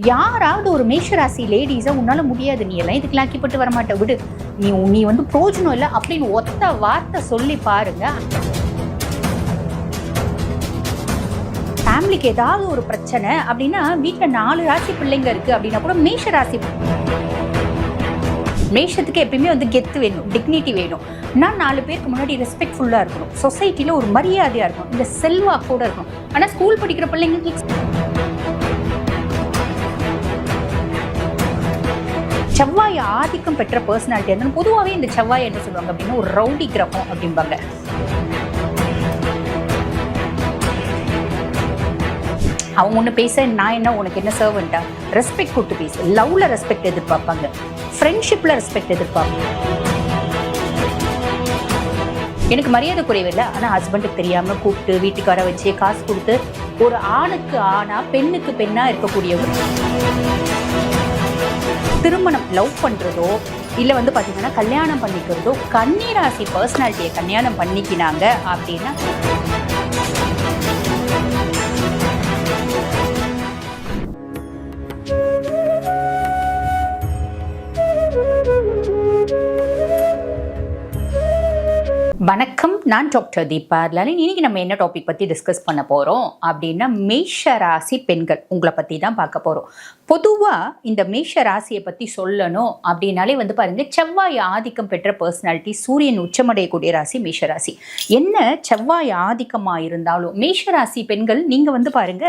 யாராவது ஒரு மேஷராசி லேடிஸை உன்னால முடியாது, நீ எல்லாம் இதுக்கு லாக்கிப்பட்டு வரமாட்ட, விடு, நீ வந்து பிரோஜனம் இல்லை அப்படின்னு ஒத்த வார்த்தை சொல்லி பாருங்க. ஃபேமிலிக்கு ஏதாவது ஒரு பிரச்சனை அப்படின்னா வீட்டில் 4 ராசி பிள்ளைங்க இருக்கு அப்படின்னா கூட மேஷத்துக்கு எப்பயுமே வந்து கெத்து வேணும், டிக்னிட்டி வேணும். நான் 4 பேருக்கு முன்னாடி ரெஸ்பெக்ட்ஃபுல்லாக இருக்கணும், சொசைட்டியில் ஒரு மரியாதையாக இருக்கணும், இந்த செல்வாக்கோட இருக்கணும். ஆனால் ஸ்கூல் படிக்கிற பிள்ளைங்களுக்கு செவ்வாய் ஆதிக்கம் பெற்ற பர்சனாலிட்டி இருந்தாலும் பொதுவாகவே இந்த செவ்வாய் என்ன சொல்லுவாங்க அப்படின்னா ஒரு ரவுடி கிரகம் அப்படிம்பாங்க. அவங்க ஒன்று பேச நான் என்ன உனக்கு என்ன சர்வெண்டா, ரெஸ்பெக்ட் கொடுத்து பேச, லவ்ல ரெஸ்பெக்ட் எதிர்பார்ப்பாங்க, ஃப்ரெண்ட்ஷிப்ல ரெஸ்பெக்ட் எதிர்பார்ப்பாங்க. எனக்கு மரியாதை குறைவில்லை, ஆனால் ஹஸ்பண்டுக்கு தெரியாம கூப்பிட்டு வீட்டுக்கு வர வச்சு காசு கொடுத்து ஒரு ஆணுக்கு ஆணா பெண்ணுக்கு பெண்ணா இருக்கக்கூடியவர். திருமணம் லவ் பண்றதோ இல்லை வந்து பார்த்தீங்கன்னா கல்யாணம் பண்ணிக்கிறதோ கன்னிராசி பர்சனாலிட்டியை கல்யாணம் பண்ணிக்கினாங்க அப்படின்னா வணக்கம், நான் டாக்டர் தீபா லலின். இன்னைக்கு நம்ம என்ன டாபிக் பற்றி டிஸ்கஸ் பண்ண போகிறோம் அப்படின்னா மேஷ ராசி பெண்கள் உங்களை பற்றி தான் பார்க்க போகிறோம். பொதுவாக இந்த மேஷ ராசியை பற்றி சொல்லணும் அப்படின்னாலே வந்து பாருங்க, செவ்வாய் ஆதிக்கம் பெற்ற பர்சனாலிட்டி, சூரியன் உச்சமடையக்கூடிய ராசி மேஷ ராசி. என்ன செவ்வாய் ஆதிக்கமாக இருந்தாலும் மேஷ ராசி பெண்கள் நீங்கள் வந்து பாருங்க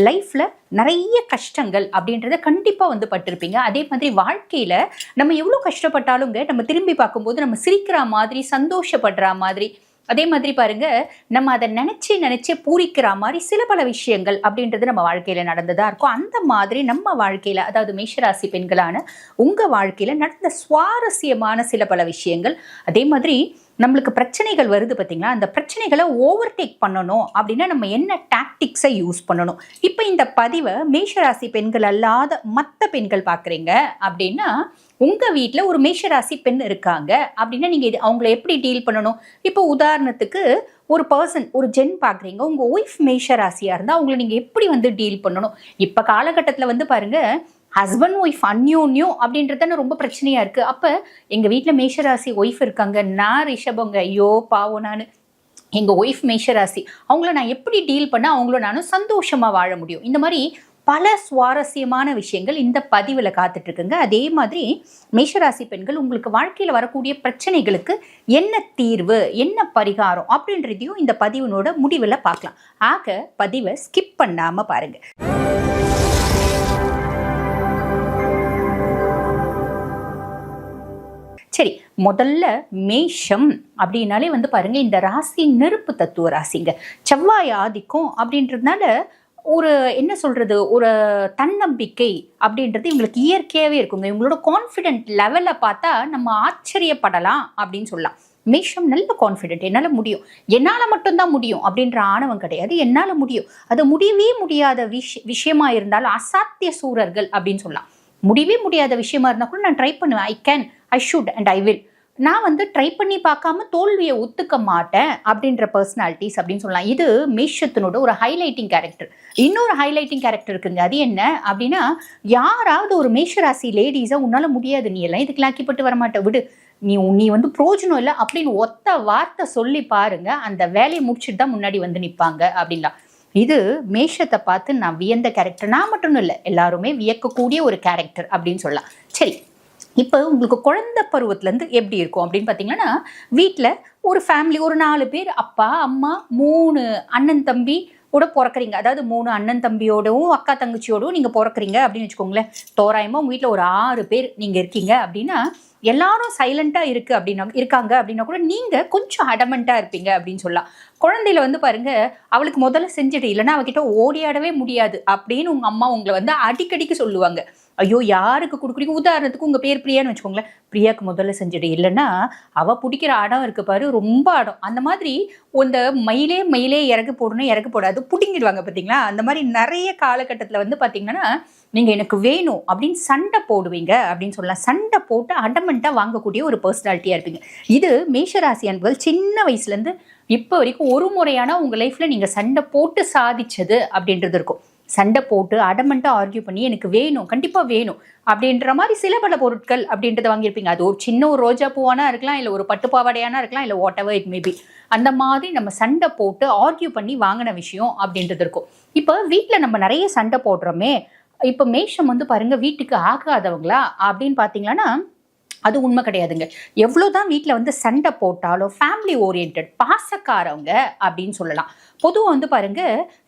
லைஃப்பில் நிறைய கஷ்டங்கள் அப்படின்றத கண்டிப்பாக வந்து பட்டிருப்பீங்க. அதே மாதிரி வாழ்க்கையில் நம்ம எவ்வளோ கஷ்டப்பட்டாலுங்க நம்ம திரும்பி பார்க்கும்போது நம்ம சிரிக்கிற மாதிரி, சந்தோஷப்படுற மாதிரி, அதே மாதிரி பாருங்க நம்ம அதை நினைச்சு பூரிக்கிற மாதிரி சில பல விஷயங்கள் அப்படின்றது நம்ம வாழ்க்கையில நடந்ததா இருக்கும். அந்த மாதிரி நம்ம வாழ்க்கையில, அதாவது மேஷராசி பெண்களான உங்க வாழ்க்கையில நடந்த சுவாரஸ்யமான சில பல விஷயங்கள், அதே மாதிரி நம்மளுக்கு பிரச்சனைகள் வருது பார்த்தீங்களா, அந்த பிரச்சனைகளை ஓவர்டேக் பண்ணணும் அப்படின்னா நம்ம என்ன டாக்டிக்ஸை யூஸ் பண்ணணும். இப்போ இந்த பதிவை மேஷராசி பெண்கள் அல்லாத மற்ற பெண்கள் பார்க்குறீங்க அப்படின்னா, உங்கள் வீட்டில் ஒரு மேஷராசி பெண் இருக்காங்க அப்படின்னா நீங்கள் அவங்கள எப்படி டீல் பண்ணணும். இப்போ உதாரணத்துக்கு ஒரு பர்சன், ஒரு ஜென் பார்க்குறீங்க, உங்கள் ஒய்ஃப் மேஷராசியாக இருந்தால் அவங்கள நீங்கள் எப்படி வந்து டீல் பண்ணணும். இப்போ காலகட்டத்தில் வந்து பாருங்கள், ஹஸ்பண்ட் ஒய்ஃப் அந்யோன்யம் அப்படின்றதான ரொம்ப பிரச்சனையாக இருக்குது. அப்போ எங்கள் வீட்டில் மேஷராசி ஒய்ஃப் இருக்காங்க, நான் ரிஷபங்க, ஐயோ பாவம், நான் எங்கள் ஒய்ஃப் மேஷராசி, அவங்கள நான் எப்படி டீல் பண்ண அவங்கள நானும் சந்தோஷமாக வாழ முடியும். இந்த மாதிரி பல சுவாரஸ்யமான விஷயங்கள் இந்த பதிவில் காத்துட்ருக்குங்க. அதே மாதிரி மேஷராசி பெண்கள் உங்களுக்கு வாழ்க்கையில் வரக்கூடிய பிரச்சனைகளுக்கு என்ன தீர்வு, என்ன பரிகாரம் அப்படின்றதையும் இந்த பதிவினோட முடிவில் பார்க்கலாம். ஆக பதிவை ஸ்கிப் பண்ணாமல் பாருங்கள். சரி, முதல்ல மேஷம் அப்படின்னாலே வந்து பாருங்க, இந்த ராசி நெருப்பு தத்துவ ராசிங்க. செவ்வாய் ஆதிக்கம் அப்படின்றதுனால ஒரு என்ன சொல்றது, ஒரு தன்னம்பிக்கை அப்படின்றது இவங்களுக்கு இயற்கையாகவே இருக்குங்க. இவங்களோட கான்ஃபிடென்ட் லெவலை பார்த்தா நம்ம ஆச்சரியப்படலாம் அப்படின்னு சொல்லலாம். மேஷம் நல்ல கான்ஃபிடென்ட், என்னால் முடியும், என்னால் மட்டும்தான் முடியும் அப்படின்ற ஆணவம் கிடையாது, என்னால் முடியும். அது முடியவே முடியாத விஷயமா இருந்தாலும் அசாத்திய சூரர்கள் அப்படின்னு சொல்லலாம். முடியவே முடியாத விஷயமா இருந்தால் கூட நான் ட்ரை பண்ணுவேன், I can, I should and I will. நான் வந்து ட்ரை பண்ணி பார்க்காம தோல்வியை ஒத்துக்க மாட்டேன் அப்படின்ற பர்சனாலிட்டிஸ் அப்படின்னு சொல்லலாம். இது மேஷத்தினோட ஒரு ஹைலைட்டிங் கேரக்டர். இன்னொரு ஹைலைட்டிங் கேரக்டர் இருக்குங்க. அது என்ன அப்படின்னா, யாராவது ஒரு மேஷராசி லேடிஸை உன்னால முடியாது, நீ எல்லாம் இதுக்கு லாக்கிப்பட்டு வரமாட்ட, விடு, நீ வந்து பிரோஜனம் இல்லை அப்படின்னு ஒத்த வார்த்தை சொல்லி பாருங்க, அந்த வேலையை முடிச்சுட்டு தான் முன்னாடி வந்து நிற்பாங்க அப்படின்லாம். இது மேஷத்தை பார்த்து நான் வியந்த கேரக்டர். நான் மட்டும் இல்லை, எல்லாருமே வியக்கக்கூடிய ஒரு கேரக்டர் அப்படின்னு சொல்லலாம். சரி, இப்போ உங்களுக்கு குழந்தை பருவத்துலேருந்து எப்படி இருக்கும் அப்படின்னு பார்த்தீங்கன்னா, வீட்டில் ஒரு ஃபேமிலி, ஒரு 4 பேர், அப்பா அம்மா 3 அண்ணன் தம்பி கூட பிறக்கிறீங்க. அதாவது 3 அண்ணன் தம்பியோடவும் அக்கா தங்கச்சியோடவும் நீங்கள் பிறக்கிறீங்க அப்படின்னு வச்சுக்கோங்களேன். தோராயமாக உங்கள் வீட்டில் ஒரு 6 பேர் நீங்கள் இருக்கீங்க அப்படின்னா, எல்லாரும் சைலண்ட்டாக இருக்காங்க அப்படின்னா கூட நீங்கள் கொஞ்சம் அடமெண்ட்டாக இருப்பீங்க அப்படின்னு சொல்லலாம். குழந்தையில வந்து பாருங்க, அவளுக்கு முதல்ல செஞ்சுட்டு, இல்லைன்னா அவகிட்ட ஓடியாடவே முடியாது அப்படின்னு உங்கள் அம்மா உங்களை வந்து அடிக்கடிக்கு சொல்லுவாங்க. ஐயோ யாருக்கு கொடுக்குறீங்க, உதாரணத்துக்கு உங்கள் பேர் பிரியான்னு வச்சுக்கோங்களேன், பிரியாவுக்கு முதல்ல செஞ்சுடு, இல்லைன்னா அவள் பிடிக்கிற அடம் இருக்கு பாரு, ரொம்ப அடம். அந்த மாதிரி இந்த மயிலே இறகு போடணும், இறகு போடாது பிடிங்கிடுவாங்க பார்த்தீங்களா. அந்த மாதிரி நிறைய காலகட்டத்தில் வந்து பார்த்தீங்கன்னா, நீங்கள் எனக்கு வேணும் அப்படின்னு சண்டை போடுவீங்க அப்படின்னு சொல்லலாம். சண்டை போட்டு அடமெண்ட்டாக வாங்கக்கூடிய ஒரு பர்சனாலிட்டியாக இருப்பீங்க. இது மேஷராசி அன்பர்கள் சின்ன வயசுலேருந்து இப்போ வரைக்கும் ஒரு முறையான உங்கள் லைஃப்பில் நீங்கள் சண்டை போட்டு சாதிச்சது அப்படின்றது இருக்கும். சண்டை போட்டு அடமெண்ட்டாக ஆர்கியூ பண்ணி எனக்கு வேணும், கண்டிப்பாக வேணும் அப்படின்ற மாதிரி சில பல பொருட்கள் அப்படின்றத வாங்கியிருப்பீங்க. அது ஒரு சின்ன ஒரு ரோஜா பூவானா இருக்கலாம், இல்லை ஒரு பட்டு பாவாடையானா இருக்கலாம், இல்லை வாட் எவர் இட் மேபி. அந்த மாதிரி நம்ம சண்டை போட்டு ஆர்கியூ பண்ணி வாங்கின விஷயம் அப்படின்றது இருக்கும். இப்போ வீட்டில் நம்ம நிறைய சண்டை போடுறோமே, இப்போ மேஷம் வந்து பாருங்க வீட்டுக்கு ஆகாதவங்களா அப்படின்னு பார்த்தீங்கன்னா அது உண்மை கிடையாதுங்க. எவ்வளோதான் வீட்டில் வந்து சண்டை போட்டாலும் ஃபேமிலி ஓரியன்ட் பாசக்காரவங்க அப்படின்னு சொல்லலாம். பொதுவாக வந்து பாருங்க,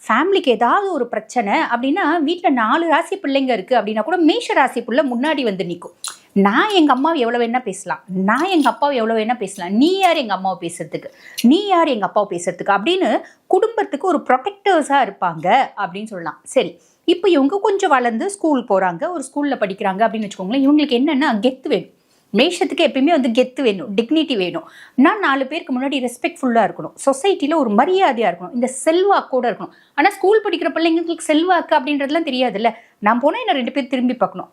ஃபேமிலிக்கு ஏதாவது ஒரு பிரச்சனை அப்படின்னா வீட்டில் 4 ராசி பிள்ளைங்க இருக்குது அப்படின்னா கூட மேஷ ராசி பிள்ளை முன்னாடி வந்து நிற்கும். நான் எங்கள் அம்மாவை எவ்வளோ வேணா பேசலாம், நான் எங்கள் அப்பாவை எவ்வளோ வேணா பேசலாம், நீ யார் எங்கள் அம்மாவை பேசுறதுக்கு, நீ யார் எங்கள் அப்பாவை பேசுறதுக்கு அப்படின்னு குடும்பத்துக்கு ஒரு ப்ரொடெக்டர்ஸாக இருப்பாங்க அப்படின்னு சொல்லலாம். சரி, இப்போ இவங்க கொஞ்சம் வளர்ந்து ஸ்கூல் போகிறாங்க, ஒரு ஸ்கூலில் படிக்கிறாங்க அப்படின்னு வச்சுக்கோங்களேன். இவங்களுக்கு என்னென்னா கெத்து வேணும். மேஷத்துக்கு எப்பயுமே வந்து கெத்து வேணும், டிக்னிட்டி வேணும். நான் 4 பேருக்கு முன்னாடி ரெஸ்பெக்ட்ஃபுல்லாக இருக்கணும், சொசைட்டியில் ஒரு மரியாதையாக இருக்கணும், இந்த செல்வாக்கோடு இருக்கணும். ஆனால் ஸ்கூல் படிக்கிற பிள்ளைங்களுக்கு செல்வாக்கு அப்படின்றதுலாம் தெரியாதுல்ல. நான் போனால் என்ன 2 பேர் திரும்பி பார்க்கணும்,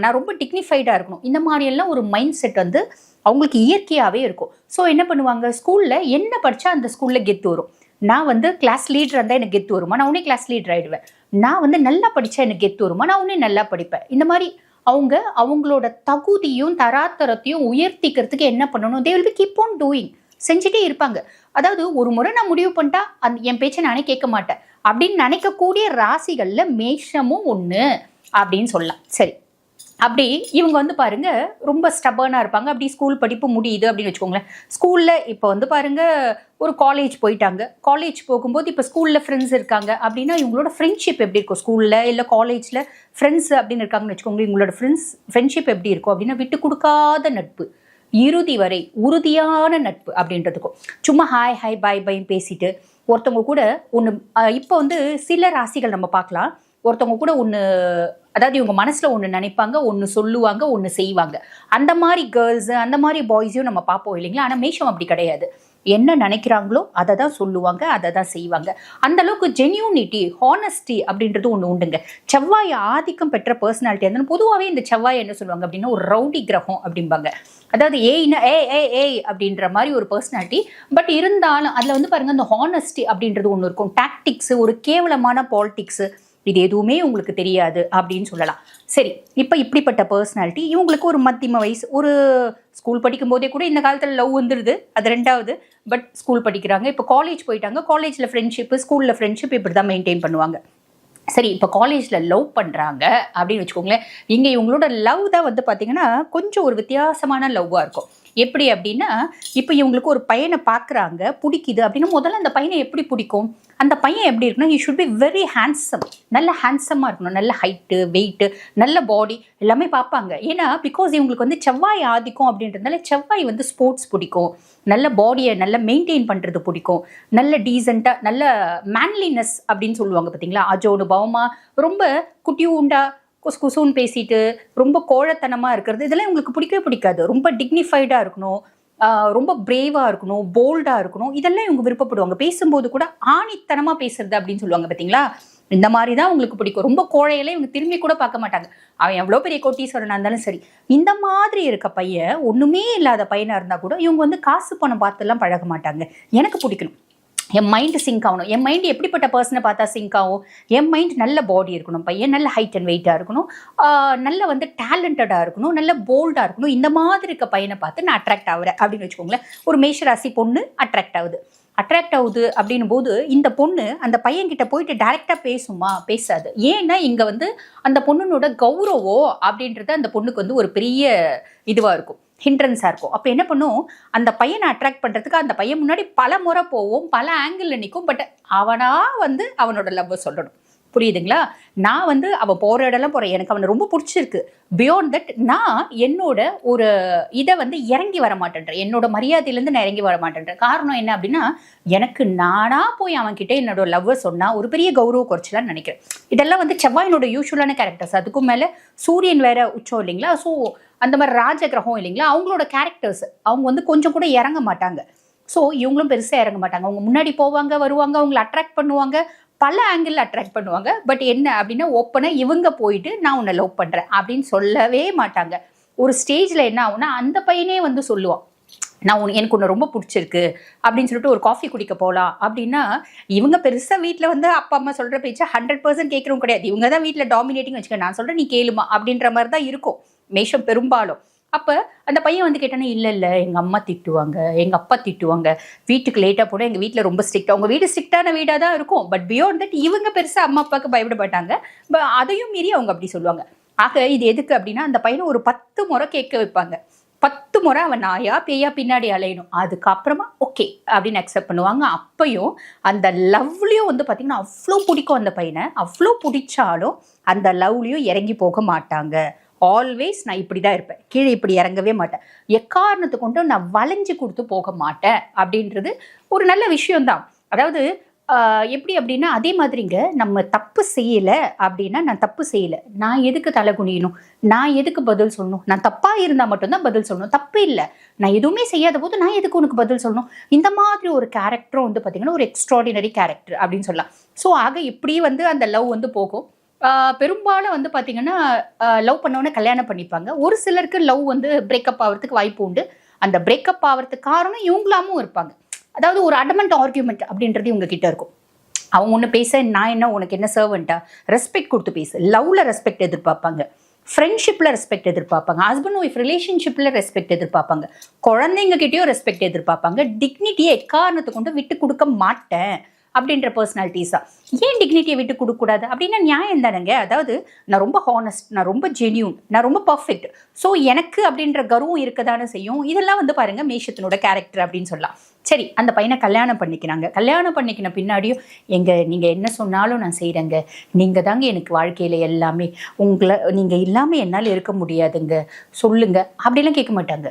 நான் ரொம்ப டிக்னிஃபைடாக இருக்கணும், இந்த மாதிரியெல்லாம் ஒரு மைண்ட் செட் வந்து அவங்களுக்கு இயற்கையாகவே இருக்கும். ஸோ என்ன பண்ணுவாங்க, ஸ்கூலில் என்ன படித்தா அந்த ஸ்கூலில் கெத்து வரும். நான் வந்து கிளாஸ் லீடர் இருந்தால் எனக்கு கெத்து வருமா, நான் உடனே கிளாஸ் லீடர் ஆகிடுவேன். நான் வந்து நல்லா படித்தா எனக்கு கெத்து வருமா, நான் உடனே நல்லா படிப்பேன். இந்த மாதிரி அவங்களோட தகுதியும் தராத்தரத்தையும் உயர்த்திக்கிறதுக்கு என்ன பண்ணணும், they will be keep on doing, செஞ்சுட்டே இருப்பாங்க. அதாவது ஒரு முறை நான் முடிவு பண்ணிட்டா என் பேச்சை நானே கேட்க மாட்டேன் அப்படின்னு நினைக்கக்கூடிய ராசிகள்ல மேஷமும் ஒன்று அப்படின்னு சொல்லலாம். சரி, அப்படி இவங்க வந்து பாருங்க ரொம்ப ஸ்டபர்னாக இருப்பாங்க. அப்படி ஸ்கூல் படிப்பு முடியுது அப்படின்னு வச்சுக்கோங்களேன். ஸ்கூலில் இப்போ வந்து பாருங்க ஒரு காலேஜ் போயிட்டாங்க. காலேஜ் போகும்போது இப்போ ஸ்கூலில் ஃப்ரெண்ட்ஸ் இருக்காங்க அப்படின்னா இவங்களோட ஃப்ரெண்ட்ஷிப் எப்படி இருக்கும், ஸ்கூலில் இல்லை காலேஜில் ஃப்ரெண்ட்ஸ் அப்படின்னு இருக்காங்கன்னு வச்சுக்கோங்களேன். இவங்களோட ஃப்ரெண்ட்ஷிப் எப்படி இருக்கும் அப்படின்னா விட்டு கொடுக்காத நட்பு, இறுதி வரை உறுதியான நட்பு அப்படின்றதுக்கும். சும்மா ஹாய் ஹாய் பாய் பைன்னு பேசிட்டு ஒருத்தவங்க கூட ஒன்று. இப்போ வந்து சில ராசிகள் நம்ம பார்க்கலாம், ஒருத்தவங்க கூட ஒன்று, அதாவது இவங்க மனசில் ஒன்று நினைப்பாங்க, ஒன்று சொல்லுவாங்க, ஒன்று செய்வாங்க. அந்த மாதிரி கேர்ள்ஸு அந்த மாதிரி பாய்ஸையும் நம்ம பார்ப்போம் இல்லைங்களா. ஆனால் மேஷம் அப்படி கிடையாது. என்ன நினைக்கிறாங்களோ அதை தான் சொல்லுவாங்க, அதை தான் செய்வாங்க. அந்த அளவுக்கு ஜென்யூனிட்டி, ஹானஸ்டி அப்படின்றது ஒன்று உண்டுங்க. செவ்வாய் ஆதிக்கம் பெற்ற பர்சனாலிட்டி இருந்தாலும் பொதுவாகவே இந்த செவ்வாய் என்ன சொல்லுவாங்க அப்படின்னா ஒரு ரவுடி கிரகம் அப்படிம்பாங்க. அதாவது ஏய்னா ஏய் அப்படின்ற மாதிரி ஒரு பர்சனாலிட்டி. பட் இருந்தாலும் அதில் வந்து பாருங்கள் அந்த ஹானஸ்டி அப்படின்றது ஒன்று இருக்கும். டாக்டிக்ஸு, ஒரு கேவலமான பாலிடிக்ஸு, இது எதுவுமே உங்களுக்கு தெரியாது அப்படின்னு சொல்லலாம். சரி, இப்போ இப்படிப்பட்ட பர்சனாலிட்டி இவங்களுக்கு ஒரு மத்தியம வயசு, ஒரு ஸ்கூல் படிக்கும் போதே கூட இந்த காலத்தில் லவ் வந்துடுது, அது ரெண்டாவது. பட் ஸ்கூல் படிக்கிறாங்க, இப்போ காலேஜ் போயிட்டாங்க, காலேஜில் ஃப்ரெண்ட்ஷிப்பு, ஸ்கூலில் ஃப்ரெண்ட்ஷிப் இப்படி தான் மெயின்டைன் பண்ணுவாங்க. சரி, இப்போ காலேஜில் லவ் பண்ணுறாங்க அப்படின்னு வச்சுக்கோங்களேன். இங்கே இவங்களோட லவ் தான் வந்து பார்த்தீங்கன்னா கொஞ்சம் ஒரு வித்தியாசமான லவ்வாக இருக்கும். எப்படி அப்படின்னா, இப்போ இவங்களுக்கு ஒரு பையனை பார்க்குறாங்க, பிடிக்குது அப்படின்னா முதல்ல அந்த பையனை எப்படி பிடிக்கும், அந்த பையன் எப்படி இருக்குன்னா, he should be very handsome, நல்ல ஹேண்ட்ஸமாக இருக்கணும், நல்ல ஹைட்டு, வெயிட்டு, நல்ல பாடி எல்லாமே பார்ப்பாங்க. ஏன்னா பிகாஸ் இவங்களுக்கு வந்து செவ்வாய் ஆதிக்கம் அப்படின்றதுனால செவ்வாய் வந்து ஸ்போர்ட்ஸ் பிடிக்கும், நல்ல பாடியை நல்லா மெயின்டைன் பண்ணுறது பிடிக்கும், நல்ல டீசெண்டாக, நல்ல மேன்லினஸ் அப்படின்னு சொல்லுவாங்க பார்த்தீங்களா, அஜோடு பவமாக, ரொம்ப குட்டியூண்டா குசுன்னு பேசிட்டு ரொம்ப கோழத்தனமாக இருக்கிறது, இதெல்லாம் இவங்களுக்கு பிடிக்கவே பிடிக்காது. ரொம்ப டிக்னிஃபைடாக இருக்கணும், ரொம்ப பிரேவாக இருக்கணும், போல்டாக இருக்கணும், இதெல்லாம் இவங்க விருப்பப்படுவாங்க. பேசும்போது கூட ஆணித்தனமாக பேசுறது அப்படின்னு சொல்லுவாங்க பார்த்தீங்களா, இந்த மாதிரி தான் உங்களுக்கு பிடிக்கும். ரொம்ப கோழையில இவங்க திரும்பி கூட பார்க்க மாட்டாங்க. அவன் எவ்வளோ பெரிய கோட்டீஸ்வரனாக இருந்தாலும் சரி. இந்த மாதிரி இருக்க பையன், ஒன்றுமே இல்லாத பையனாக இருந்தால் கூட இவங்க வந்து காசு பணம் பார்த்துலாம் பழக மாட்டாங்க. எனக்கு பிடிக்கணும், என் மைண்டு சிங்க் ஆகணும். என் மைண்டு எப்படிப்பட்ட பர்சனை பார்த்தா சிங்க் ஆகும், என் மைண்ட் நல்ல பாடி இருக்கணும், பையன் நல்ல ஹைட் அண்ட் வெயிட்டாக இருக்கணும், நல்ல வந்து டேலண்டடாக இருக்கணும், நல்ல போல்டாக இருக்கணும், இந்த மாதிரி இருக்க பையனை பார்த்து நான் அட்ராக்ட் ஆகுறேன் அப்படின்னு வச்சுக்கோங்களேன். ஒரு மேஷராசி பொண்ணு அட்ராக்ட் ஆகுது அப்படின்னும் போது இந்த பொண்ணு அந்த பையன்கிட்ட போயிட்டு டைரெக்டாக பேசுமா, பேசாது. ஏன்னா இங்கே வந்து அந்த பொண்ணுனோட கௌரவம் அப்படின்றது அந்த பொண்ணுக்கு வந்து ஒரு பெரிய இதுவாக இருக்கும், ஹிண்ட்ரன்ஸாக இருக்கும். அப்போ என்ன பண்ணும், அந்த பையனை அட்ராக்ட் பண்ணுறதுக்கு அந்த பையன் முன்னாடி பல முறை போவோம், பல ஆங்கிளில் நிற்கும். பட் அவனாக வந்து அவனோட லவ்வை சொல்லணும். புரியுதுங்களா? நான் வந்து அவன் போகிற இடம்லாம் போகிறேன், எனக்கு அவனை ரொம்ப பிடிச்சிருக்கு. பியாண்ட் தட் நான் என்னோட ஒரு இதை வந்து இறங்கி வர மாட்டேன்றேன், என்னோட மரியாதையிலேருந்து நான் இறங்கி வர மாட்டேன்றேன். காரணம் என்ன அப்படின்னா, எனக்கு நானாக போய் அவன்கிட்ட என்னோட லவ்வை சொன்னால் ஒரு பெரிய கௌரவ குறைச்சலான்னு நினைக்கிறேன். இதெல்லாம் வந்து செவ்வாயினோட யூஸ்வலான கேரக்டர்ஸ். அதுக்கும் மேலே சூரியன் வேற உச்சம் இல்லைங்களா, ஸோ அந்த மாதிரி ராஜ கிரகம் இல்லைங்களா, அவங்களோட கேரக்டர்ஸ் அவங்க வந்து கொஞ்சம் கூட இறங்க மாட்டாங்க. ஸோ இவங்களும் பெருசாக இறங்க மாட்டாங்க. அவங்க முன்னாடி போவாங்க, வருவாங்க, அவங்களை அட்ராக்ட் பண்ணுவாங்க, பல ஆங்கிள் அட்ராக்ட் பண்ணுவாங்க. பட் என்ன அப்படின்னா, ஓப்பனாக இவங்க போயிட்டு நான் உன்னை லவ் பண்ணுறேன் அப்படின்னு சொல்லவே மாட்டாங்க. ஒரு ஸ்டேஜில் என்ன ஆகும்னா, அந்த பையனே வந்து சொல்லுவான், எனக்கு ஒன்று ரொம்ப பிடிச்சிருக்கு அப்படின்னு சொல்லிட்டு ஒரு காஃபி குடிக்க போகலாம் அப்படின்னா, இவங்க பெருசாக வீட்டில் வந்து அப்பா அம்மா சொல்கிற பேச்சை 100% கேட்குறவங்க கிடையாது. இவங்க தான் வீட்டில் டாமினேட்டிங் வச்சுக்க, நான் சொல்கிறேன் நீ கேளுமா அப்படின்ற மாதிரி தான் இருக்கும் மேஷம் பெரும்பாலும். அப்போ அந்த பையன் வந்து கேட்டானே, இல்லை இல்லை எங்கள் அம்மா திட்டுவாங்க, எங்கள் அப்பா திட்டுவாங்க, வீட்டுக்கு லேட்டாக போனால் எங்கள் வீட்டில் ரொம்ப ஸ்ட்ரிக்ட். அவங்க வீடு ஸ்ட்ரிக்டான வீடாக தான் இருக்கும். பட் பியாண்ட் தட் இவங்க பெருசாக அம்மா அப்பாவுக்கு பயப்பட மாட்டாங்க. அதையும் மீறி அவங்க அப்படி சொல்லுவாங்க. ஆக இது எதுக்கு அப்படின்னா, அந்த பையனை ஒரு 10 முறை கேட்க வைப்பாங்க. 10 முறை அவன் நாயா பேயா பின்னாடி அலையணும். அதுக்கப்புறமா ஓகே அப்படின்னு அக்செப்ட் பண்ணுவாங்க. அப்பையும் அந்த லவ்லையும் வந்து பார்த்தீங்கன்னா அவ்வளோ பிடிக்கும் அந்த பையனை. அவ்வளோ பிடிச்சாலும் அந்த லவ்லையும் இறங்கி போக மாட்டாங்க. ஆல்வேஸ் நான் இப்படி தான் இருப்பேன், கீழே இப்படி இறங்கவே மாட்டேன், எக்காரணத்தை கொண்டு நான் வளைஞ்சு கொடுத்து போக மாட்டேன் அப்படின்றது ஒரு நல்ல விஷயம்தான். அதாவது எப்படி அப்படின்னா, அதே மாதிரிங்க நம்ம தப்பு செய்யலை அப்படின்னா, நான் தப்பு செய்யலை, நான் எதுக்கு தலை குனியணும், நான் எதுக்கு பதில் சொல்லணும், நான் தப்பாக இருந்தால் மட்டும்தான் பதில் சொல்லணும், தப்பு இல்லை, நான் எதுவுமே செய்யாத போது நான் எதுக்கு உனக்கு பதில் சொல்லணும். இந்த மாதிரி ஒரு கேரக்டரும் வந்து பார்த்தீங்கன்னா ஒரு எக்ஸ்ட்ராடினரி கேரக்டர் அப்படின்னு சொல்லலாம். ஸோ ஆக இப்படி வந்து அந்த லவ் வந்து போகும். பெரும்பாலும் வந்து பார்த்தீங்கன்னா லவ் பண்ணவொடனே கல்யாணம் பண்ணிப்பாங்க. ஒரு சிலருக்கு லவ் வந்து பிரேக்கப் ஆகிறதுக்கு வாய்ப்பு உண்டு. அந்த பிரேக்கப் ஆகிறதுக்கு காரணம் இவங்களாமும் இருப்பாங்க. அதாவது ஒரு அடமெண்ட் ஆர்கியூமெண்ட் அப்படின்றது இவங்க கிட்ட இருக்கும். அவங்க ஒன்று பேச, நான் என்ன உனக்கு என்ன சர்வெண்ட்டா, ரெஸ்பெக்ட் கொடுத்து பேசு. லவ்ல ரெஸ்பெக்ட் எதிர்பார்ப்பாங்க, ஃப்ரெண்ட்ஷிப்பில் ரெஸ்பெக்ட் எதிர்பார்ப்பாங்க, ஹஸ்பண்ட் ஒய்ஃப் ரிலேஷன்ஷிப்பில் ரெஸ்பெக்ட் எதிர்பார்ப்பாங்க, குழந்தைங்க கிட்டேயும் ரெஸ்பெக்ட் எதிர்பார்ப்பாங்க. டிக்னிட்டியை எக்காரணத்தை கொண்டு விட்டு கொடுக்க மாட்டேன் அப்படின்ற பர்சனாலிட்டிஸா. ஏன் டிக்னிட்டியை விட்டு கொடுக்கக்கூடாது அப்படின்னா நியாயம் தானேங்க. அதாவது நான் ரொம்ப ஹானஸ்ட், நான் ரொம்ப ஜென்யூன், நான் ரொம்ப பர்ஃபெக்ட், ஸோ எனக்கு அப்படின்ற கர்வம் இருக்க தானே செய்யும். இதெல்லாம் வந்து பாருங்க மேஷத்தினோட கேரக்டர் அப்படின்னு சொல்லலாம். சரி, அந்த பையனை கல்யாணம் பண்ணிக்கிறாங்க. கல்யாணம் பண்ணிக்கின பின்னாடியும் நீங்கள் என்ன சொன்னாலும் நான் செய்கிறேங்க, நீங்கள் தாங்க எனக்கு வாழ்க்கையில் எல்லாமே, நீங்கள் இல்லாமல் என்னால் இருக்க முடியாதுங்க, சொல்லுங்க அப்படிலாம் கேட்க மாட்டாங்க.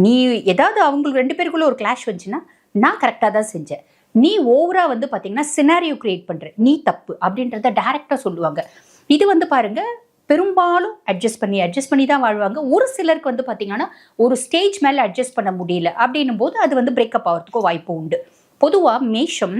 நீ ஏதாவது அவங்க 2 பேருக்குள்ள ஒரு கிளாஷ் வந்துச்சுன்னா, நான் கரெக்டாக தான் செஞ்சேன், நீ ஓவரா வந்து பார்த்தீங்கன்னா சினாரியோ கிரியேட் பண்ணுற, நீ தப்பு அப்படின்றத டைரக்டாக சொல்லுவாங்க. இது வந்து பாருங்க பெரும்பாலும் அட்ஜஸ்ட் பண்ணி தான் வாழ்வாங்க. ஒரு சிலருக்கு வந்து பார்த்தீங்கன்னா ஒரு ஸ்டேஜ் மேலே அட்ஜஸ்ட் பண்ண முடியல அப்படின்னும் போது அது வந்து பிரேக்கப் ஆகிறதுக்கும் வாய்ப்பு உண்டு. பொதுவாக மேஷம்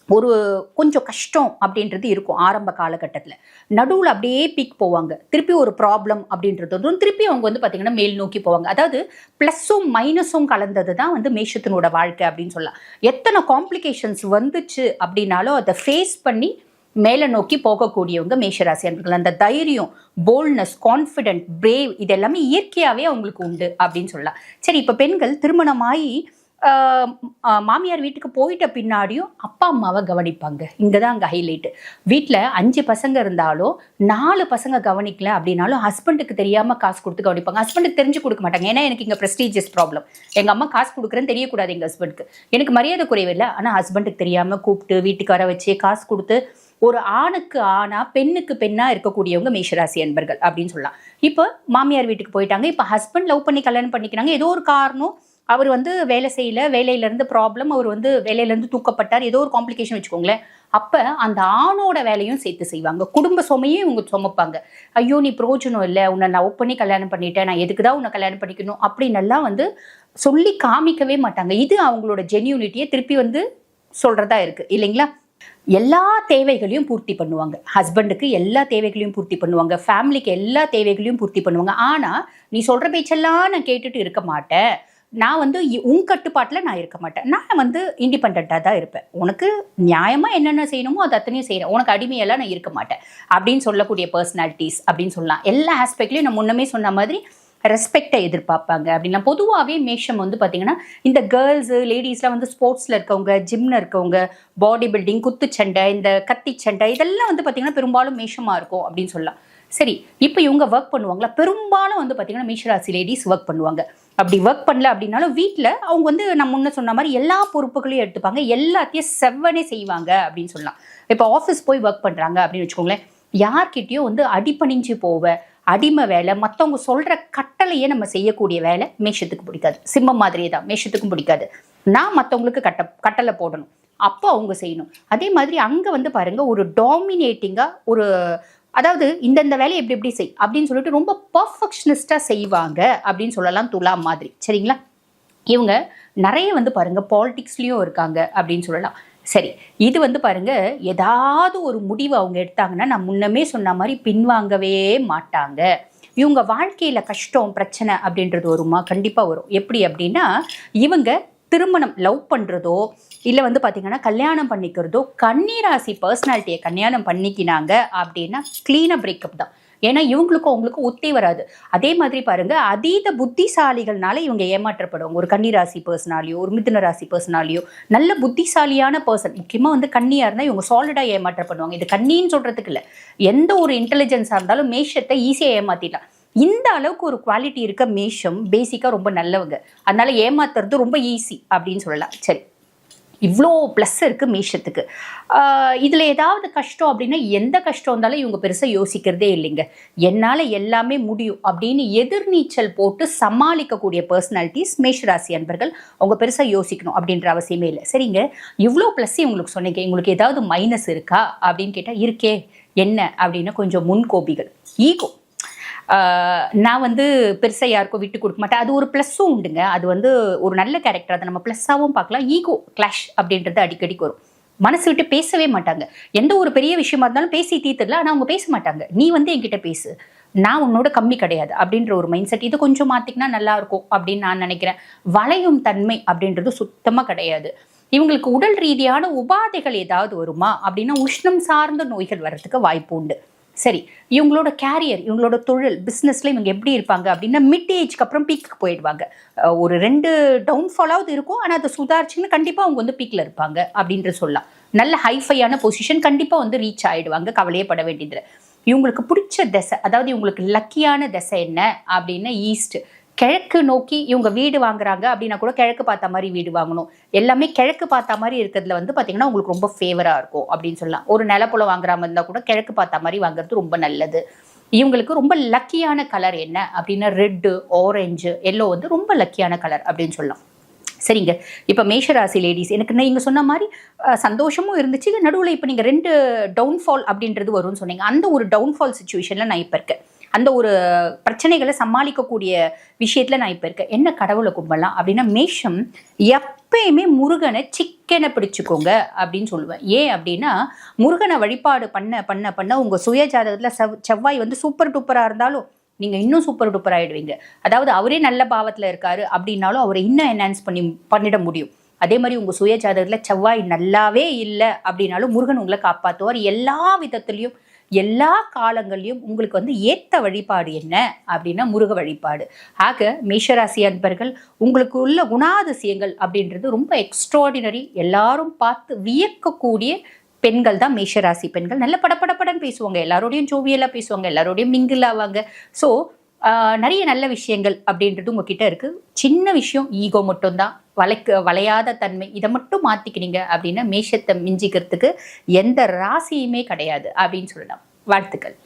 ஒரு கொஞ்சம் கஷ்டம் அப்படின்றது இருக்கும் ஆரம்ப காலகட்டத்தில். நடுவில் அப்படியே பீக் போவாங்க, திருப்பி ஒரு ப்ராப்ளம் அப்படின்றது வந்து திருப்பி அவங்க வந்து பார்த்தீங்கன்னா மேல் நோக்கி போவாங்க. அதாவது ப்ளஸ்ஸும் மைனஸும் கலந்தது தான் வந்து மேஷத்தினோட வாழ்க்கை அப்படின்னு சொல்லலாம். எத்தனை காம்ப்ளிகேஷன்ஸ் வந்துச்சு அப்படின்னாலும் அதை ஃபேஸ் பண்ணி மேலே நோக்கி போகக்கூடியவங்க மேஷராசி அன்பர்கள். அந்த தைரியம், போல்ட்னஸ், கான்ஃபிடென்ட், பிரேவ் இது எல்லாமே இயற்கையாகவே அவங்களுக்கு உண்டு அப்படின்னு சொல்லலாம். சரி, இப்போ பெண்கள் திருமணமாகி மாமியார் வீட்டுக்கு போயிட்ட பின்னாடியும் அப்பா அம்மாவை கவனிப்பாங்க. இங்கே தான் அங்கே ஹைலைட்டு. வீட்டில் 5 பசங்க இருந்தாலும் 4 பசங்க கவனிக்கல அப்படின்னாலும் ஹஸ்பண்டுக்கு தெரியாமல் காசு கொடுத்து கவனிப்பாங்க. ஹஸ்பண்டுக்கு தெரிஞ்சு கொடுக்க மாட்டாங்க. ஏன்னா எனக்கு இங்கே ப்ரெஸ்டீஜியஸ் ப்ராப்ளம், எங்கள் அம்மா காசு கொடுக்குறேன்னு தெரியக்கூடாது எங்கள் ஹஸ்பண்டுக்கு, எனக்கு மரியாதை குறைவில்லை. ஆனால் ஹஸ்பண்டுக்கு தெரியாமல் கூப்பிட்டு வீட்டுக்கு வர வச்சு காசு கொடுத்து ஒரு ஆணுக்கு ஆணா பெண்ணுக்கு பெண்ணா இருக்கக்கூடியவங்க மேஷராசி அன்பர்கள் அப்படின்னு சொல்லலாம். இப்போ மாமியார் வீட்டுக்கு போயிட்டாங்க, இப்போ ஹஸ்பண்ட் லவ் பண்ணி கல்யாணம் பண்ணிக்கிறாங்க, ஏதோ ஒரு காரணம் அவர் வந்து வேலை செய்யல, வேலையிலேருந்து ப்ராப்ளம், அவர் வந்து வேலையிலேருந்து தூக்கப்பட்டார், ஏதோ ஒரு காம்ப்ளிகேஷன் வச்சுக்கோங்களேன். அப்போ அந்த ஆணோட வேலையும் சேர்த்து செய்வாங்க, குடும்ப சுமையும் இவங்க சுமப்பாங்க. ஐயோ நீ பிரோஜனம் இல்லை, உன்னை நான் லவ் பண்ணி கல்யாணம் பண்ணிட்டேன், நான் எதுக்கு தான் உன்னை கல்யாணம் பண்ணிக்கணும் அப்படின்னெல்லாம் வந்து சொல்லி காமிக்கவே மாட்டாங்க. இது அவங்களோட ஜென்யூனிட்டியை திருப்பி வந்து சொல்கிறதா இருக்குது இல்லைங்களா. எல்லா தேவைகளையும் பூர்த்தி பண்ணுவாங்க, ஹஸ்பண்டுக்கு எல்லா தேவைகளையும் பூர்த்தி பண்ணுவாங்க, ஃபேமிலிக்கு எல்லா தேவைகளையும் பூர்த்தி பண்ணுவாங்க. ஆனால் நீ சொல்கிற பேச்செல்லாம் நான் கேட்டுட்டு இருக்க மாட்டேன், நான் வந்து உன் கட்டுப்பாட்டில் நான் இருக்க மாட்டேன், நான் வந்து இண்டிபெண்ட்டாக தான் இருப்பேன், உனக்கு நியாயமாக என்னென்ன செய்யணுமோ அது அத்தனையும் செய்கிறேன், உனக்கு அடிமையெல்லாம் நான் இருக்க மாட்டேன் அப்படின்னு சொல்லக்கூடிய பர்சனாலிட்டிஸ் அப்படின்னு சொல்லலாம். எல்லா ஆஸ்பெக்ட்லையும் நான் முன்னமே சொன்ன மாதிரி ரெஸ்பெக்டை எதிர்பார்ப்பாங்க அப்படின்னா. பொதுவாகவே மேஷம் வந்து பார்த்தீங்கன்னா இந்த கேர்ள்ஸு லேடிஸ்லாம் வந்து ஸ்போர்ட்ஸில் இருக்கவங்க, ஜிம்மில் இருக்கவங்க, பாடி பில்டிங், குத்துச்சண்டை, இந்த கத்தி சண்டை இதெல்லாம் வந்து பார்த்தீங்கன்னா பெரும்பாலும் மேஷமாக இருக்கும் அப்படின்னு சொல்லலாம். சரி, இப்போ இவங்க ஒர்க் பண்ணுவாங்களா? பெரும்பாலும் வந்து பார்த்தீங்கன்னா மேஷராசி லேடிஸ் ஒர்க் பண்ணுவாங்க. அப்படி ஒர்க் பண்ணல அப்படின்னாலும் வீட்டில் அவங்க வந்து நான் முன்ன சொன்ன மாதிரி எல்லா பொறுப்புகளையும் எடுத்துப்பாங்க, எல்லாத்தையும் செவ்வனே செய்வாங்க அப்படின்னு சொல்லலாம். இப்போ ஆஃபீஸ் போய் ஒர்க் பண்ணுறாங்க அப்படின்னு வச்சுக்கோங்களேன், யார்கிட்டயோ வந்து அடிபணிஞ்சு போவ, அடிமை வேலை, மற்றவங்க சொல்கிற கட்டளையே நம்ம செய்யக்கூடிய வேலை மேஷத்துக்கு பிடிக்காது. சிம்மம் மாதிரியே தான் மேஷத்துக்கும் பிடிக்காது. நான் மற்றவங்களுக்கு கட்டளை போடணும், அப்போ அவங்க செய்யணும். அதே மாதிரி அங்கே வந்து பாருங்கள் ஒரு டாமினேட்டிங்காக ஒரு, அதாவது இந்தந்த வேலையை எப்படி எப்படி செய் அப்படின்னு சொல்லிட்டு ரொம்ப பர்ஃபெக்ஷனிஸ்டாக செய்வாங்க அப்படின்னு சொல்லலாம், துலா மாதிரி. சரிங்களா. இவங்க நிறைய வந்து பாருங்கள் பாலிடிக்ஸ்லேயும் இருக்காங்க அப்படின்னு சொல்லலாம். சரி, இது வந்து பாருங்க ஏதாவது ஒரு முடிவு அவங்க எடுத்தாங்கன்னா நான் முன்னமே சொன்ன மாதிரி பின்வாங்கவே மாட்டாங்க. இவங்க வாழ்க்கையில கஷ்டம் பிரச்சனை அப்படின்றது வருமா? கண்டிப்பா வரும். எப்படி அப்படின்னா, இவங்க திருமணம் லவ் பண்றதோ இல்ல வந்து பாத்தீங்கன்னா கல்யாணம் பண்ணிக்கிறதோ, கன்னிராசி பர்சனாலிட்டியை கல்யாணம் பண்ணிக்கினாங்க அப்படின்னா கிளீனா பிரேக்கப் தான். ஏன்னா இவங்களுக்கும் அவங்களுக்கும் ஒத்தே வராது. அதே மாதிரி பாருங்க, அதீத புத்திசாலிகள்னால இவங்க ஏமாற்றப்படுவாங்க. ஒரு கன்னிராசி பர்சனாலியோ ஒரு மிதுன ராசி பர்சனாலியோ நல்ல புத்திசாலியான பர்சன், முக்கியமா வந்து கன்னியா இருந்தா இவங்க சாலிடா ஏமாற்ற பண்ணுவாங்க. இது கன்னின்னு சொல்றதுக்கு இல்ல, எந்த ஒரு இன்டெலிஜென்ஸா இருந்தாலும் மேஷத்தை ஈஸியா ஏமாத்திடலாம். இந்த அளவுக்கு ஒரு குவாலிட்டி இருக்க மேஷம் பேசிக்கா ரொம்ப நல்லவங்க. அதனால ஏமாத்துறது ரொம்ப ஈஸி அப்படின்னு சொல்லலாம். சரி, இவ்வளோ ப்ளஸ் இருக்கு மேஷத்துக்கு. இதில் ஏதாவது கஷ்டம் அப்படின்னா, எந்த கஷ்டம் இருந்தாலும் இவங்க பெருசாக யோசிக்கிறதே இல்லைங்க. என்னால் எல்லாமே முடியும் அப்படின்னு எதிர்நீச்சல் போட்டு சமாளிக்கக்கூடிய பர்சனாலிட்டிஸ் மேஷராசி அன்பர்கள். அவங்க பெருசாக யோசிக்கணும் அப்படின்ற அவசியமே இல்லை. சரிங்க, இவ்வளோ ப்ளஸ் இவங்களுக்கு சொன்னீங்க, உங்களுக்கு ஏதாவது மைனஸ் இருக்கா அப்படின்னு கேட்டால் இருக்கே. என்ன அப்படின்னா, கொஞ்சம் முன்கோபிகள், ஈகோ. நான் வந்து பெருசாக யாருக்கும் விட்டு கொடுக்க மாட்டேன். அது ஒரு ப்ளஸ்ஸும் உண்டுங்க. அது வந்து ஒரு நல்ல கேரக்டர், அதை நம்ம ப்ளஸ்ஸாகவும் பார்க்கலாம். ஈகோ கிளாஷ் அப்படின்றது அடிக்கடிக்கு வரும். மனசு விட்டு பேசவே மாட்டாங்க. எந்த ஒரு பெரிய விஷயமா இருந்தாலும் பேசி தீர்த்துடல, ஆனால் அவங்க பேச மாட்டாங்க. நீ வந்து என்கிட்ட பேசு, நான் உன்னோட கம்மி கிடையாது அப்படின்ற ஒரு மைண்ட் செட். இது கொஞ்சம் மாற்றிக்கினா நல்லா இருக்கும் அப்படின்னு நான் நினைக்கிறேன். வளையும் தன்மை அப்படின்றது சுத்தமாக கிடையாது. இவங்களுக்கு உடல் ரீதியான உபாதைகள் ஏதாவது வருமா அப்படின்னா, உஷ்ணம் சார்ந்த நோய்கள் வர்றதுக்கு வாய்ப்பு உண்டு. சரி, இவங்களோட கேரியர், இவங்களோட தொழில், பிஸ்னஸ்ல இவங்க எப்படி இருப்பாங்க அப்படின்னா, மிட் ஏஜ்க்கு அப்புறம் பீக்கு போயிடுவாங்க. ஒரு 2 டவுன்ஃபாலாவது இருக்கும், ஆனால் அதை சுதாரிச்சுன்னு கண்டிப்பாக அவங்க வந்து பீக்கில் இருப்பாங்க அப்படின்ற சொல்லலாம். நல்ல ஹைஃபையான பொசிஷன் கண்டிப்பாக வந்து ரீச் ஆகிடுவாங்க, கவலையே பட வேண்டியதில்லை. இவங்களுக்கு பிடிச்ச திசை, அதாவது இவங்களுக்கு லக்கியான திசை என்ன அப்படின்னா ஈஸ்ட், கிழக்கு நோக்கி இவங்க வீடு வாங்குறாங்க அப்படின்னா கூட கிழக்கு பார்த்த மாதிரி வீடு வாங்கணும். எல்லாமே கிழக்கு பார்த்த மாதிரி இருக்கிறதுல வந்து பார்த்தீங்கன்னா உங்களுக்கு ரொம்ப ஃபேவராக இருக்கும் அப்படின்னு சொல்லலாம். ஒரு நிலப்புல வாங்குற மாதிரி இருந்தால் கூட கிழக்கு பார்த்த மாதிரி வாங்குறது ரொம்ப நல்லது. இவங்களுக்கு ரொம்ப லக்கியான கலர் என்ன அப்படின்னா, ரெட்டு, ஆரஞ்சு, எல்லோ வந்து ரொம்ப லக்கியான கலர் அப்படின்னு சொல்லலாம். சரிங்க, இப்போ மேஷராசி லேடிஸ், எனக்கு நீங்கள் சொன்ன மாதிரி சந்தோஷமும் இருந்துச்சு. நடுவில் இப்போ நீங்கள் 2 டவுன்ஃபால் அப்படின்றது வரும்னு சொன்னீங்க. அந்த ஒரு டவுன்ஃபால் சுச்சுவேஷனில் நான் இப்போ இருக்கேன். அந்த ஒரு பிரச்சனைகளை சமாளிக்கக்கூடிய விஷயத்துல நான் இப்போ இருக்கேன். என்ன கடவுளை கும்பலாம் அப்படின்னா, மேஷம் எப்பயுமே முருகனை சிக்கனை பிடிச்சுக்கோங்க அப்படின்னு சொல்லுவேன். ஏன் அப்படின்னா, முருகனை வழிபாடு பண்ண பண்ண பண்ண உங்கள் சுய ஜாதகத்தில் செவ்வாய் வந்து சூப்பர் டூப்பராக இருந்தாலும் நீங்கள் இன்னும் சூப்பர் டூப்பர் ஆகிடுவீங்க. அதாவது அவரே நல்ல பாவத்தில் இருக்காரு அப்படின்னாலும் அவரை இன்னும் என்ஹான்ஸ் பண்ணிட முடியும். அதே மாதிரி உங்கள் சுய ஜாதகத்தில் செவ்வாய் நல்லாவே இல்லை அப்படின்னாலும் முருகன் உங்களை காப்பாற்றுவார். எல்லா விதத்துலையும் எல்லா காலங்கள்லையும் உங்களுக்கு வந்து ஏத்த வழிபாடு என்ன அப்படின்னா முருக வழிபாடு. ஆக மேஷராசி அன்பர்கள், உங்களுக்கு உள்ள குணாதிசயங்கள் அப்படின்றது ரொம்ப எக்ஸ்ட்ராடினரி. எல்லாரும் பார்த்து வியக்கக்கூடிய பெண்கள் தான் மேஷராசி பெண்கள். நல்ல படப்படப்படன்னு பேசுவாங்க, எல்லாரோடையும் ஜோவியலாக பேசுவாங்க, எல்லாரோடையும் மிங்கிள் ஆவாங்க. ஸோ நிறைய நல்ல விஷயங்கள் அப்படின்றது உங்ககிட்ட இருக்கு. சின்ன விஷயம் ஈகோ மட்டும்தான், வளையாத தன்மை. இதை மட்டும் மாத்திக்கினீங்க அப்படின்னா மேஷத்தை மிஞ்சிக்கிறதுக்கு எந்த ராசியுமே கிடையாது அப்படின்னு சொல்லலாம். வாழ்த்துக்கள்.